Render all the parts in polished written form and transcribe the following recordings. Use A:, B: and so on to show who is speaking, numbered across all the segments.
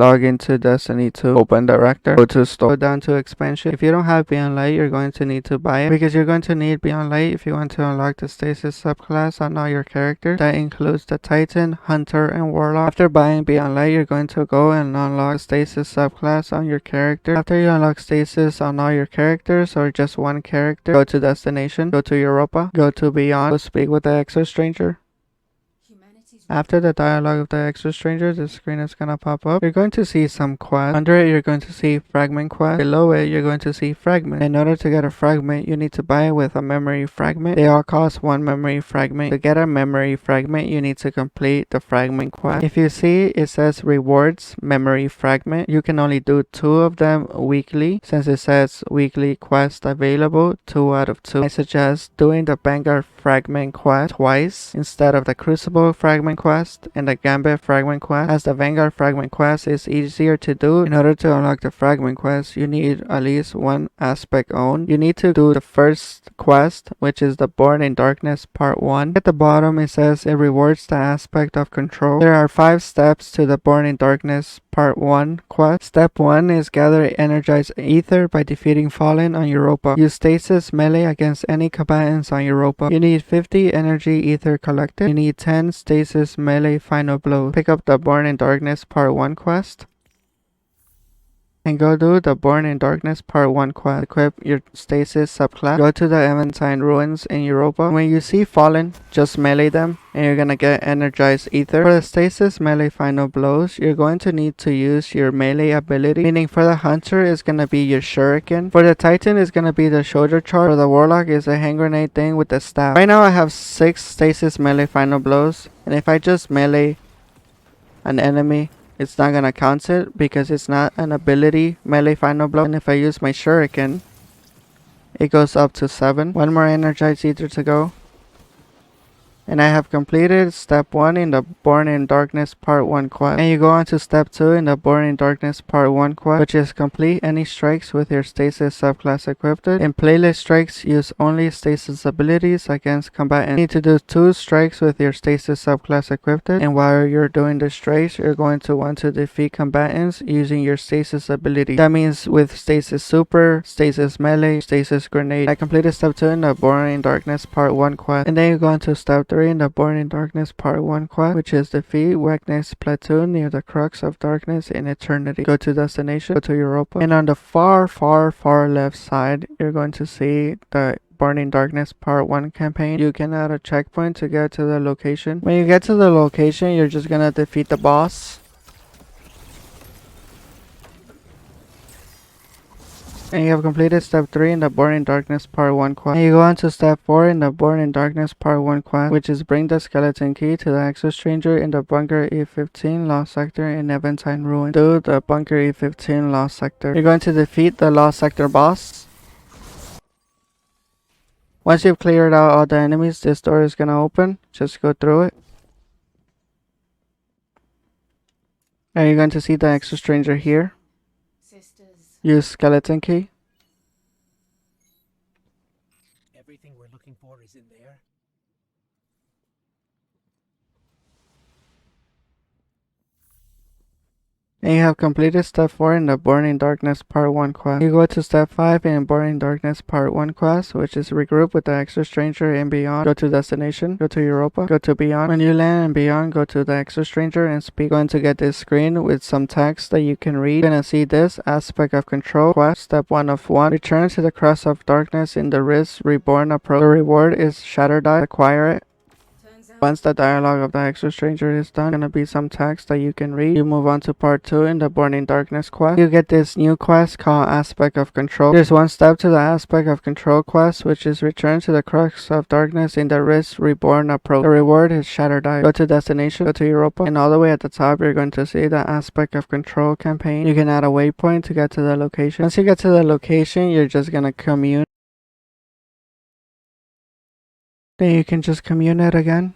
A: Log into Destiny 2, open director, go to store, go down to expansion. If you don't have Beyond Light, you're going to need to buy it because you're going to need Beyond Light if you want to unlock the Stasis subclass on all your characters. That includes the Titan, Hunter, and Warlock. After buying Beyond Light, you're going to go and unlock the Stasis subclass on your character. After you unlock Stasis on all your characters or just one character, go to Destination, go to Europa, go to Beyond, go speak with the Exo Stranger. After the dialogue of the Extra Stranger, the screen is gonna pop up. You're going to see some quests. Under it, you're going to see Fragment quest. Below it, you're going to see Fragment. In order to get a Fragment, you need to buy it with a Memory Fragment. They all cost 1 Memory Fragment. To get a Memory Fragment, you need to complete the Fragment quest. If you see, it says Rewards Memory Fragment. You can only do 2 of them weekly. Since it says weekly quest available, 2 out of 2. I suggest doing the Vanguard Fragment quest twice instead of the Crucible Fragment quest and the Gambit Fragment quest, as the Vanguard Fragment quest is easier to do. In order to unlock the Fragment quest, you need at least 1 aspect owned. You need to do the first quest, which is the Born in Darkness Part 1. At the bottom, it says it rewards the aspect of control. There are 5 steps to the Born in Darkness Part 1 quest. Step 1 is gather energized ether by defeating Fallen on Europa. Use Stasis melee against any combatants on Europa. You need 50 energy ether collected. You need 10 Stasis melee final blows. Pick up the Born in Darkness Part 1 quest and go do the Born in Darkness Part 1 quest. Equip your Stasis subclass. Go to the Aventine Ruins in Europa. When you see Fallen, just melee them and you're gonna get energized ether. For the Stasis melee final blows, you're going to need to use your melee ability, meaning for the Hunter is gonna be your Shuriken. For the Titan is gonna be the shoulder charge. For the Warlock is a hand grenade thing with the staff. Right now I have 6 Stasis melee final blows, and if I just melee an enemy, it's not gonna count it because it's not an ability melee final blow. And if I use my Shuriken, it goes up to 7. 1 more energized ether to go. And I have completed step 1 in the Born in Darkness Part 1 quest. And you go on to step 2 in the Born in Darkness Part 1 quest, which is complete any strikes with your Stasis subclass equipped. In playlist strikes, use only Stasis abilities against combatants. You need to do 2 strikes with your Stasis subclass equipped. And while you're doing the strikes, you're going to want to defeat combatants using your Stasis ability. That means with Stasis Super, Stasis Melee, Stasis Grenade. I completed step 2 in the Born in Darkness Part 1 quest. And then you go on to step 3 in the Born in Darkness Part 1 quest, which is defeat Wagner's platoon near the Crux of Darkness in Eternity. Go to Destination, go to Europa, and on the far left side, you're going to see the Born in Darkness Part 1 campaign. You can add a checkpoint to get to the location. When you get to the location, you're just gonna defeat the boss. And you have completed step 3 in the Born in Darkness Part 1 quest. And you go on to step 4 in the Born in Darkness Part 1 quest, which is bring the skeleton key to the Exo Stranger in the Bunker E15 Lost Sector in Aventine Ruin. Do the Bunker E15 Lost Sector. You're going to defeat the Lost Sector boss. Once you've cleared out all the enemies, this door is gonna open. Just go through it. And you're going to see the Exo Stranger here. Use skeleton key.
B: Everything we're looking for is in there.
A: And you have completed step 4 in the Born in Darkness Part 1 quest. You go to step 5 in Born in Darkness Part 1 quest, which is regroup with the Extra Stranger in Beyond. Go to Destination, go to Europa, go to Beyond. When you land in Beyond, go to the Extra Stranger and speak. Going to get this screen with some text that you can read. You're gonna see this aspect of control quest, step 1 of 1. Return to the Crux of Darkness in the Risk Reborn approach. The reward is Shatter Die. Acquire it. Once the dialogue of the Extra Stranger is done, gonna be some text that you can read. You move on to part 2 in the Born in Darkness quest. You get this new quest called Aspect of Control. There's 1 step to the Aspect of Control quest, which is return to the Crux of Darkness in the Risk Reborn approach. The reward is Shatter Die. Go to Destination, go to Europa, and all the way at the top you're going to see the Aspect of Control campaign. You can add a waypoint to get to the location. Once you get to the location, you're just gonna commune. Then you can just commune it again.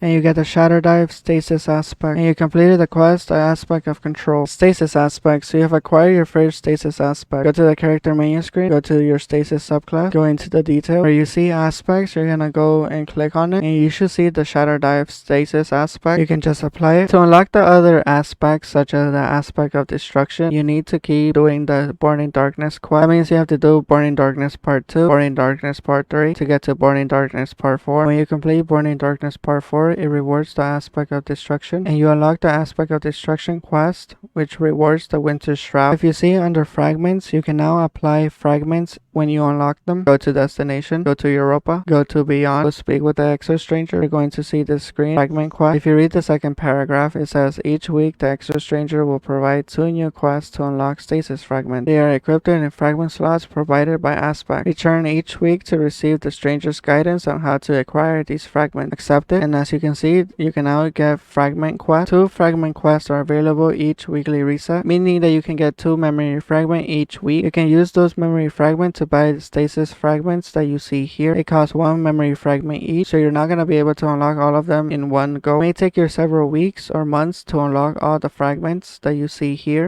A: and you get the Shatter Dive Stasis aspect, and you completed the quest, the aspect of control. Stasis aspect, so you have acquired your first Stasis aspect. Go to the character menu screen, go to your Stasis subclass, go into the detail. Where you see aspects, you're gonna go and click on it, and you should see the Shatter Dive Stasis aspect. You can just apply it. To unlock the other aspects, such as the aspect of destruction, you need to keep doing the Burning Darkness quest. That means you have to do Burning Darkness Part 2, Burning Darkness Part 3 to get to Burning Darkness Part 4. When you complete Burning Darkness Part 4, it rewards the aspect of destruction, and you unlock the aspect of destruction quest, which rewards the Winter Shroud. If you see under Fragments, you can now apply Fragments when you unlock them. Go to Destination, go to Europa, go to Beyond, go speak with the Exo Stranger. You're going to see this screen, Fragment quest. If you read the second paragraph, it says, each week the Exo Stranger will provide 2 new quests to unlock Stasis Fragment. They are equipped in fragment slots provided by Aspect. Return each week to receive the Stranger's guidance on how to acquire these fragments. Accept it, and as you can see, you can now get Fragment quests. 2 Fragment quests are available each weekly reset, meaning that you can get 2 memory fragments each week. You can use those memory fragments to buy the Stasis fragments that you see here. It costs 1 memory fragment each, so you're not going to be able to unlock all of them in one go. It may take you several weeks or months to unlock all the fragments that you see here.